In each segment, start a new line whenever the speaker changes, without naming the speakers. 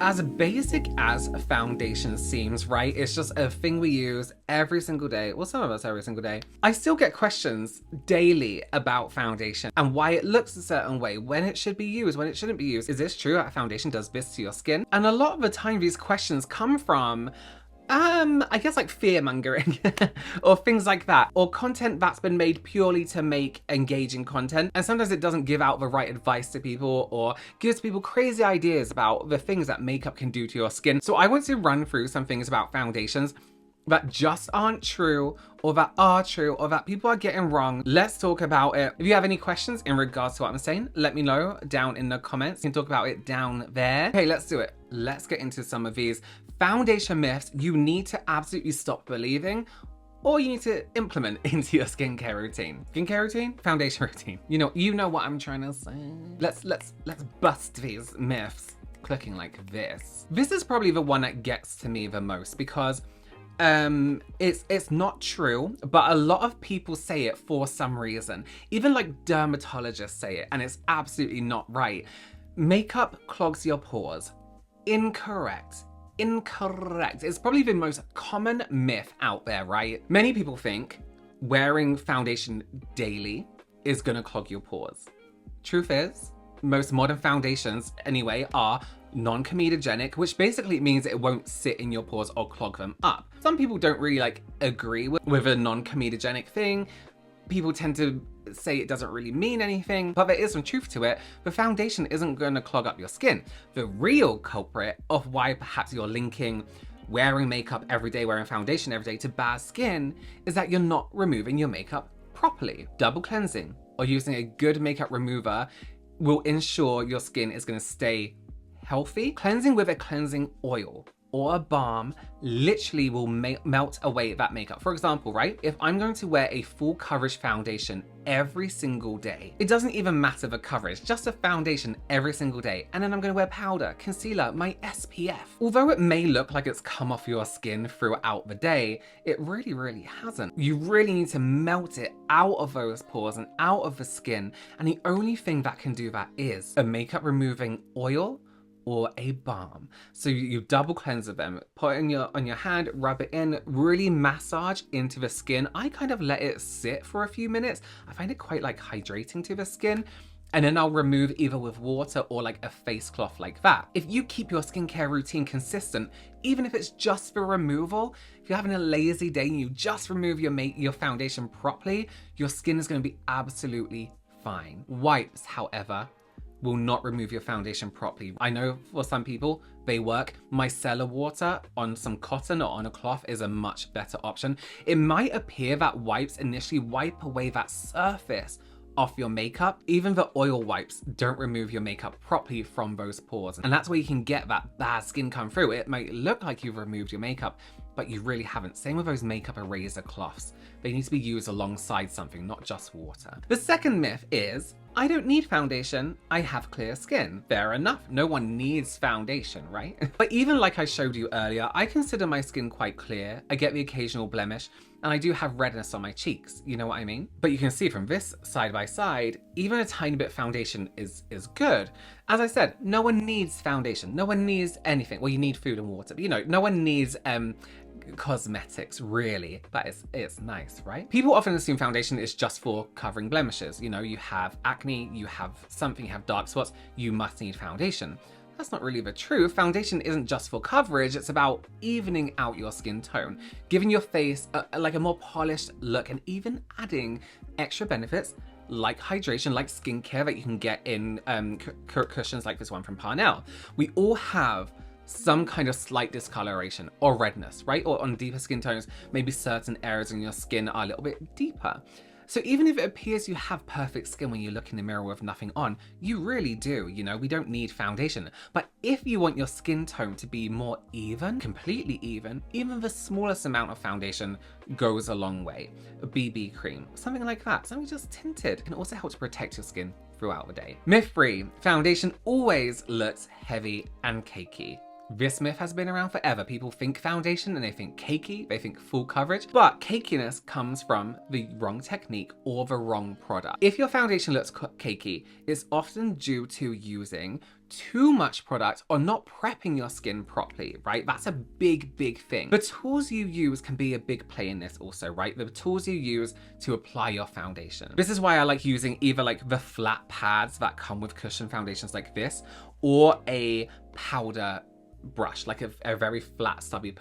As basic as foundation seems, right? It's just a thing we use every single day. Well, some of us every single day. I still get questions daily about foundation and why it looks a certain way, when it should be used, when it shouldn't be used. Is this true that foundation does this to your skin? And a lot of the time these questions come from I guess like fear mongering or things like that, or content that's been made purely to make engaging content. And sometimes it doesn't give out the right advice to people or gives people crazy ideas about the things that makeup can do to your skin. So I want to run through some things about foundations that just aren't true, or that are true, or that people are getting wrong. Let's talk about it. If you have any questions in regards to what I'm saying, let me know down in the comments. You can talk about it down there. Okay, let's do it. Let's get into some of these foundation myths you need to absolutely stop believing, or you need to implement into your skincare routine. Skincare routine? Foundation routine. You know what I'm trying to say. Let's bust these myths. Clicking like this. This is probably the one that gets to me the most because it's not true, but a lot of people say it for some reason. Even like dermatologists say it, and it's absolutely not right. Makeup clogs your pores. Incorrect. It's probably the most common myth out there, right? Many people think wearing foundation daily is gonna clog your pores. Truth is, most modern foundations anyway are non-comedogenic, which basically means it won't sit in your pores or clog them up. Some people don't really agree with a non-comedogenic thing. People tend to say it doesn't really mean anything, but there is some truth to it. The foundation isn't going to clog up your skin. The real culprit of why perhaps you're linking wearing makeup every day, wearing foundation every day to bad skin is that you're not removing your makeup properly. Double cleansing or using a good makeup remover will ensure your skin is going to stay healthy. Cleansing with a cleansing oil or a balm literally will melt away that makeup. For example, right? If I'm going to wear a full coverage foundation every single day, it doesn't even matter the coverage, just a foundation every single day. And then I'm going to wear powder, concealer, my SPF. Although it may look like it's come off your skin throughout the day, it really hasn't. You really need to melt it out of those pores and out of the skin. And the only thing that can do that is a makeup removing oil or a balm. So you double cleanse of them, put it on your hand, rub it in, really massage into the skin. I kind of let it sit for a few minutes. I find it quite hydrating to the skin. And then I'll remove either with water or a face cloth like that. If you keep your skincare routine consistent, even if it's just for removal, if you're having a lazy day and you just remove your foundation properly, your skin is gonna be absolutely fine. Wipes, however, will not remove your foundation properly. I know for some people, they work. Micellar water on some cotton or on a cloth is a much better option. It might appear that wipes initially wipe away that surface off your makeup. Even the oil wipes don't remove your makeup properly from those pores. And that's where you can get that bad skin come through. It might look like you've removed your makeup, but you really haven't. Same with those makeup eraser cloths. They need to be used alongside something, not just water. The second myth is, I don't need foundation, I have clear skin. Fair enough, no one needs foundation, right? But even like I showed you earlier, I consider my skin quite clear. I get the occasional blemish, and I do have redness on my cheeks, you know what I mean? But you can see from this side by side, even a tiny bit of foundation is good. As I said, no one needs foundation, no one needs anything. Well, you need food and water, but no one needs cosmetics really, but it's nice, right? People often assume foundation is just for covering blemishes. You have acne, you have dark spots, you must need foundation. That's not really the truth. Foundation isn't just for coverage, it's about evening out your skin tone, giving your face a more polished look, and even adding extra benefits like hydration, like skincare that you can get in cushions like this one from Parnell. We all have some kind of slight discoloration or redness, right? Or on deeper skin tones, maybe certain areas in your skin are a little bit deeper. So even if it appears you have perfect skin when you look in the mirror with nothing on, you really do, we don't need foundation. But if you want your skin tone to be more even, completely even the smallest amount of foundation goes a long way. A BB cream, something like that, something just tinted, can also help to protect your skin throughout the day. Myth 3, foundation always looks heavy and cakey. This myth has been around forever. People think foundation and they think cakey, they think full coverage, but cakiness comes from the wrong technique or the wrong product. If your foundation looks cakey, it's often due to using too much product or not prepping your skin properly, right? That's a big, big thing. The tools you use can be a big play in this also, right? The tools you use to apply your foundation. This is why I like using either like the flat pads that come with cushion foundations like this, or a powder brush, like a very flat stubby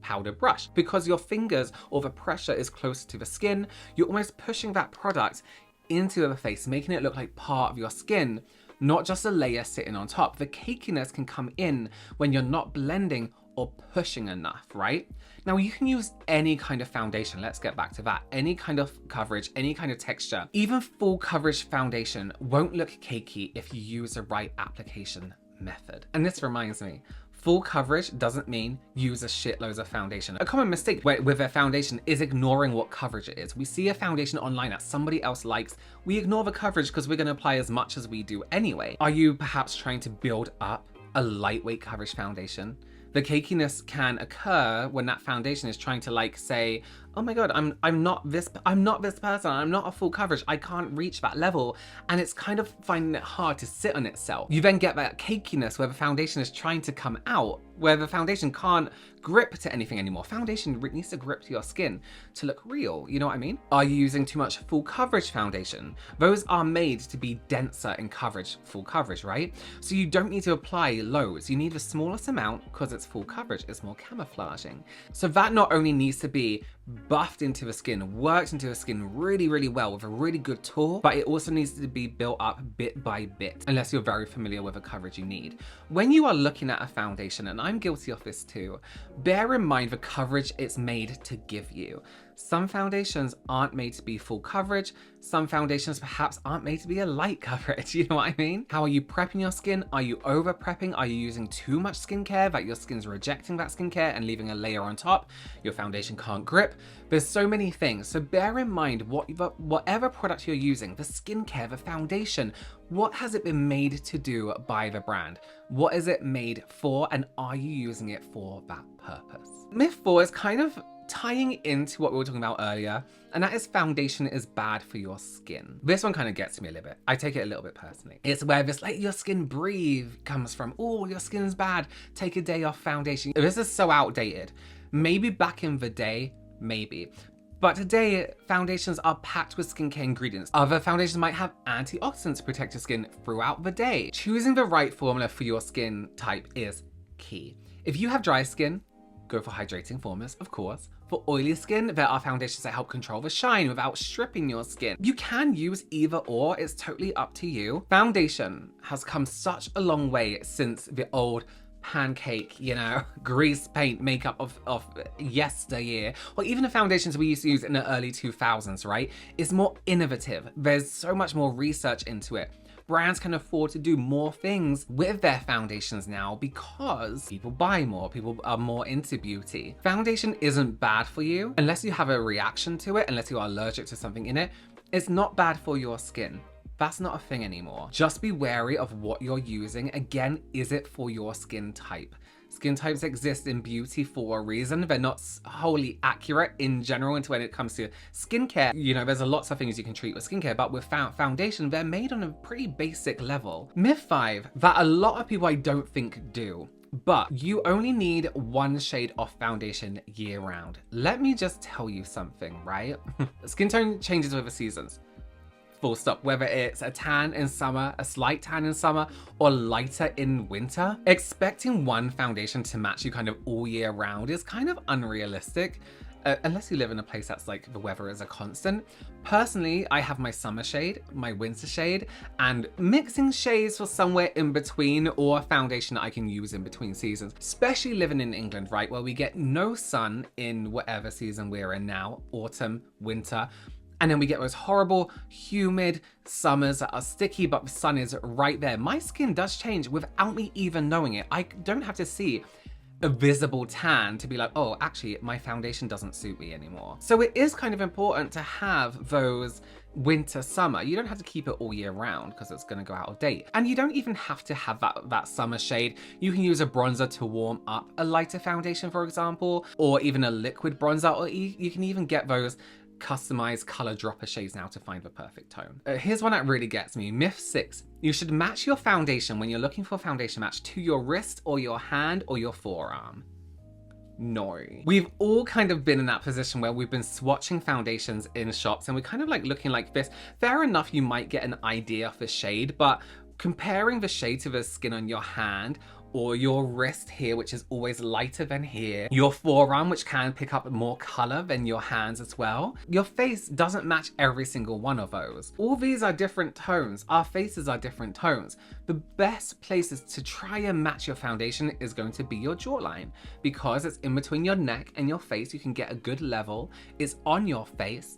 powder brush, because your fingers or the pressure is closer to the skin. You're almost pushing that product into the face, making it look like part of your skin, not just a layer sitting on top. The cakiness can come in when you're not blending or pushing enough, right? Now you can use any kind of foundation, let's get back to that. Any kind of coverage, any kind of texture. Even full coverage foundation won't look cakey if you use the right application method. And this reminds me, full coverage doesn't mean use a shitload of foundation. A common mistake with a foundation is ignoring what coverage it is. We see a foundation online that somebody else likes, we ignore the coverage because we're going to apply as much as we do anyway. Are you perhaps trying to build up a lightweight coverage foundation? The cakiness can occur when that foundation is trying to like say, oh my god, I'm not this person, I'm not a full coverage, I can't reach that level, and it's kind of finding it hard to sit on itself. You then get that cakiness where the foundation is trying to come out, where the foundation can't grip to anything anymore. Foundation needs to grip to your skin to look real, you know what I mean? Are you using too much full coverage foundation? Those are made to be denser in coverage, full coverage, right? So you don't need to apply loads. You need the smallest amount because it's full coverage, it's more camouflaging. So that not only needs to be buffed into the skin, worked into the skin really, really well with a really good tool, but it also needs to be built up bit by bit, unless you're very familiar with the coverage you need. When you are looking at a foundation, and I'm guilty of this too, bear in mind the coverage it's made to give you. Some foundations aren't made to be full coverage. Some foundations perhaps aren't made to be a light coverage, you know what I mean? How are you prepping your skin? Are you over prepping? Are you using too much skincare that your skin's rejecting that skincare and leaving a layer on top? Your foundation can't grip. There's so many things. So bear in mind whatever product you're using, the skincare, the foundation, what has it been made to do by the brand? What is it made for, and are you using it for that purpose? Myth 4 is kind of tying into what we were talking about earlier, and that is foundation is bad for your skin. This one kind of gets me a little bit. I take it a little bit personally. It's where this like your skin breathe comes from. Oh, your skin's bad, take a day off foundation. This is so outdated. Maybe back in the day, maybe. But today, foundations are packed with skincare ingredients. Other foundations might have antioxidants to protect your skin throughout the day. Choosing the right formula for your skin type is key. If you have dry skin, go for hydrating formulas, of course. For oily skin, there are foundations that help control the shine without stripping your skin. You can use either or, it's totally up to you. Foundation has come such a long way since the old pancake, you know, grease paint makeup of yesteryear, or even the foundations we used to use in the early 2000s, right? It's more innovative. There's so much more research into it. Brands can afford to do more things with their foundations now because people buy more, people are more into beauty. Foundation isn't bad for you unless you have a reaction to it, unless you are allergic to something in it. It's not bad for your skin. That's not a thing anymore. Just be wary of what you're using. Again, is it for your skin type? Skin types exist in beauty for a reason. They're not wholly accurate in general into when it comes to skincare. You know, there's lots of things you can treat with skincare, but with foundation, they're made on a pretty basic level. Myth 5, that a lot of people I don't think do. But you only need one shade of foundation year round. Let me just tell you something, right? Skin tone changes with the seasons. Full stop. Whether it's a tan in summer, a slight tan in summer, or lighter in winter, expecting one foundation to match you kind of all year round is kind of unrealistic. Unless you live in a place that's like the weather is a constant. Personally, I have my summer shade, my winter shade, and mixing shades for somewhere in between, or a foundation that I can use in between seasons. Especially living in England, right, where we get no sun in whatever season we're in now, autumn, winter. And then we get those horrible, humid summers that are sticky, but the sun is right there. My skin does change without me even knowing it. I don't have to see a visible tan to be like, oh, actually, my foundation doesn't suit me anymore. So it is kind of important to have those winter, summer. You don't have to keep it all year round because it's going to go out of date. And you don't even have to have that summer shade. You can use a bronzer to warm up a lighter foundation, for example, or even a liquid bronzer, or you can even get those customized color dropper shades now to find the perfect tone. Here's one that really gets me. Myth 6. You should match your foundation when you're looking for a foundation match to your wrist or your hand or your forearm. No. We've all kind of been in that position where we've been swatching foundations in shops and we're kind of like looking like this. Fair enough, you might get an idea of the shade, but comparing the shade to the skin on your hand or your wrist here, which is always lighter than here, your forearm, which can pick up more color than your hands as well. Your face doesn't match every single one of those. All these are different tones. Our faces are different tones. The best places to try and match your foundation is going to be your jawline, because it's in between your neck and your face. You can get a good level. It's on your face.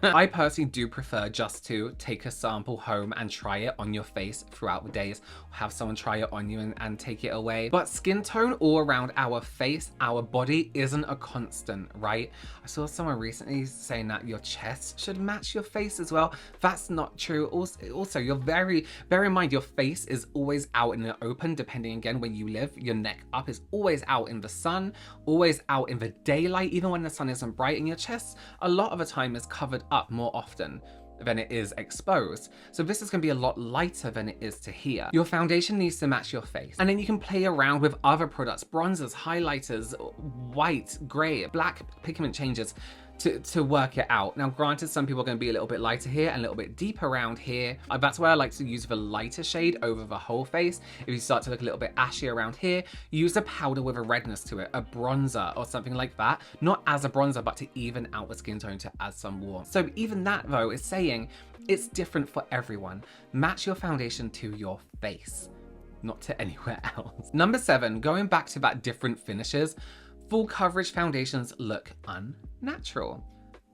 I personally do prefer just to take a sample home and try it on your face throughout the days. Have someone try it on you and take it away. But skin tone all around our face, our body isn't a constant, right? I saw someone recently saying that your chest should match your face as well. That's not true. Also, you're bear in mind, your face is always out in the open, depending again where you live. Your neck up is always out in the sun, always out in the daylight, even when the sun isn't bright, and your chest a lot of the time is covered up more often than it is exposed. So this is going to be a lot lighter than it is to here. Your foundation needs to match your face. And then you can play around with other products, bronzers, highlighters, white, gray, black pigment changes to work it out. Now, granted, some people are going to be a little bit lighter here and a little bit deeper around here. That's why I like to use the lighter shade over the whole face. If you start to look a little bit ashy around here, use a powder with a redness to it, a bronzer or something like that. Not as a bronzer, but to even out the skin tone, to add some warmth. So even that though is saying it's different for everyone. Match your foundation to your face, not to anywhere else. Number 7, going back to that different finishes, full coverage foundations look unnatural.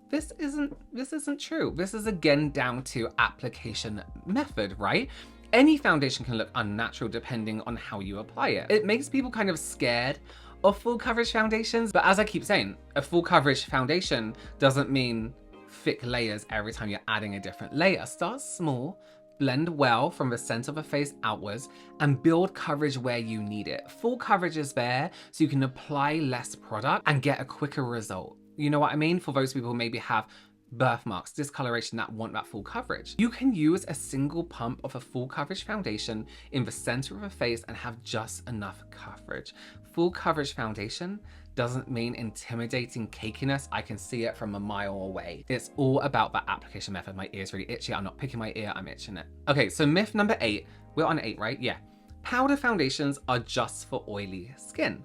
This isn't true. This is again down to application method, right? Any foundation can look unnatural depending on how you apply it. It makes people kind of scared of full coverage foundations, but as I keep saying, a full coverage foundation doesn't mean thick layers every time you're adding a different layer. Start small, blend well from the center of the face outwards, and build coverage where you need it. Full coverage is there so you can apply less product and get a quicker result. You know what I mean? For those people who maybe have birthmarks, discoloration, that want that full coverage. You can use a single pump of a full coverage foundation in the center of the face and have just enough coverage. Full coverage foundation doesn't mean intimidating cakiness. I can see it from a mile away. It's all about that application method. My ear's really itchy. I'm not picking my ear, I'm itching it. Okay, so myth number 8. We're on 8, right? Yeah. Powder foundations are just for oily skin.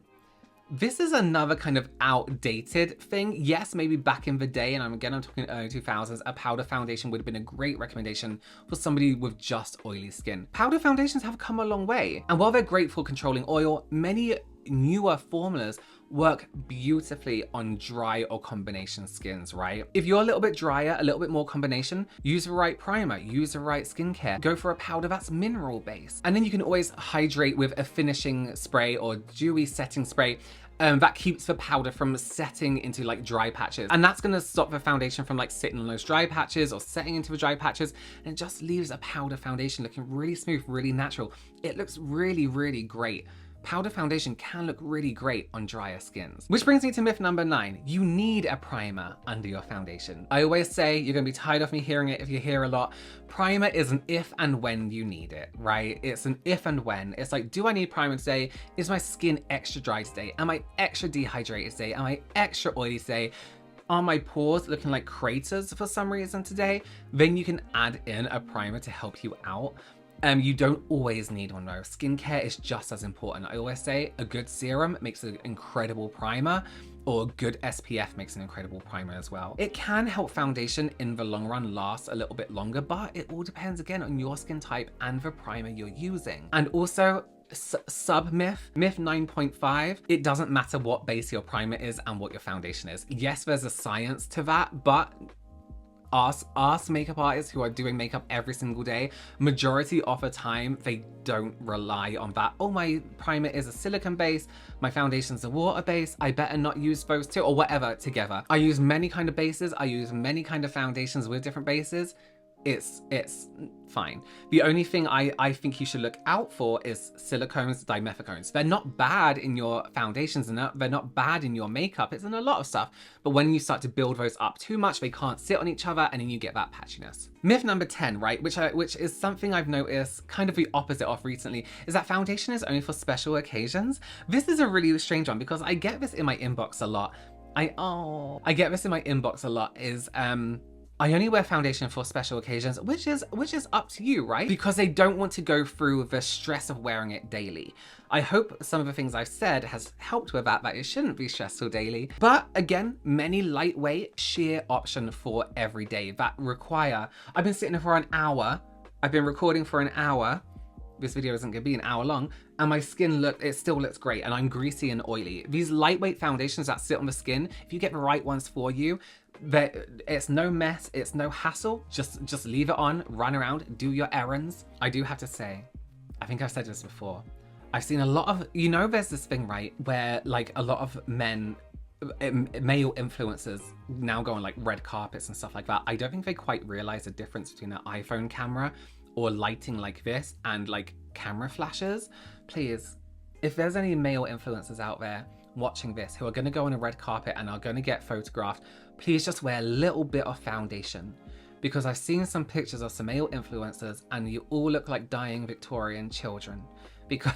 This is another kind of outdated thing. Yes, maybe back in the day, and I'm talking early 2000s, a powder foundation would have been a great recommendation for somebody with just oily skin. Powder foundations have come a long way. And while they're great for controlling oil, many newer formulas work beautifully on dry or combination skins, right? If you're a little bit drier, a little bit more combination, use the right primer, use the right skincare, go for a powder that's mineral based. And then you can always hydrate with a finishing spray or dewy setting spray that keeps the powder from setting into like dry patches. And that's gonna stop the foundation from like sitting on those dry patches or setting into the dry patches, and it just leaves a powder foundation looking really smooth, really natural. It looks really, really great. Powder foundation can look really great on drier skins. Which brings me to myth number 9. You need a primer under your foundation. I always say, you're gonna be tired of me hearing it if you hear a lot, primer is an if and when you need it, right? It's an if and when. It's like, do I need primer today? Is my skin extra dry today? Am I extra dehydrated today? Am I extra oily today? Are my pores looking like craters for some reason today? Then you can add in a primer to help you out. You don't always need one though. Skincare is just as important. I always say a good serum makes an incredible primer, or a good SPF makes an incredible primer as well. It can help foundation in the long run last a little bit longer, but it all depends again on your skin type and the primer you're using. And also, myth 9.5, it doesn't matter what base your primer is and what your foundation is. Yes, there's a science to that, but Ask makeup artists who are doing makeup every single day. Majority of the time, they don't rely on that. Oh, my primer is a silicone base, my foundation's a water base, I better not use those two, or whatever together. I use many kind of bases, I use many kind of foundations with different bases. It's fine. The only thing I think you should look out for is silicones, dimethicones. They're not bad in your foundations and they're not bad in your makeup. It's in a lot of stuff. But when you start to build those up too much, they can't sit on each other and then you get that patchiness. Myth number 10, right, which is something I've noticed kind of the opposite of recently, is that foundation is only for special occasions. This is a really strange one because I get this in my inbox a lot. I get this in my inbox a lot is I only wear foundation for special occasions, which is up to you, right? Because they don't want to go through the stress of wearing it daily. I hope some of the things I've said has helped with that it shouldn't be stressful daily. But again, many lightweight, sheer option for every day that require, I've been sitting here for an hour, I've been recording for an hour, this video isn't gonna be an hour long, and my skin it still looks great, and I'm greasy and oily. These lightweight foundations that sit on the skin, if you get the right ones for you, it's no mess, it's no hassle. Just leave it on, run around, do your errands. I do have to say, I think I've said this before, I've seen a lot of, there's this thing, right, where like a lot of men, male influencers now go on like red carpets and stuff like that. I don't think they quite realize the difference between an iPhone camera or lighting like this and like camera flashes. Please, if there's any male influencers out there watching this who are going to go on a red carpet and are going to get photographed, please just wear a little bit of foundation, because I've seen some pictures of some male influencers and you all look like dying Victorian children because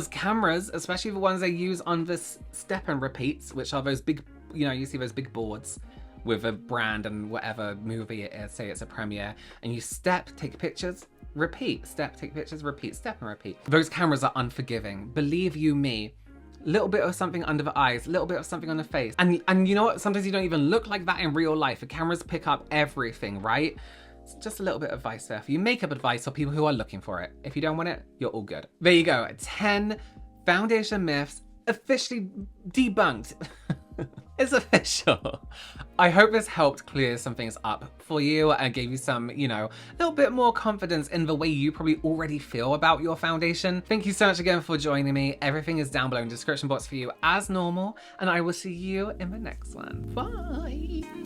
cameras, especially the ones they use on this step and repeats, which are those big, you see those big boards with a brand and whatever movie it is, say it's a premiere, and you step, take pictures, repeat, step, take pictures, repeat, step and repeat. Those cameras are unforgiving. Believe you me, little bit of something under the eyes, little bit of something on the face. And you know what? Sometimes you don't even look like that in real life. The cameras pick up everything, right? It's just a little bit of advice there for you. Makeup advice for people who are looking for it. If you don't want it, you're all good. There you go. 10 foundation myths officially debunked. It's official. I hope this helped clear some things up for you and gave you some, little bit more confidence in the way you probably already feel about your foundation. Thank you so much again for joining me. Everything is down below in the description box for you as normal, and I will see you in the next one. Bye.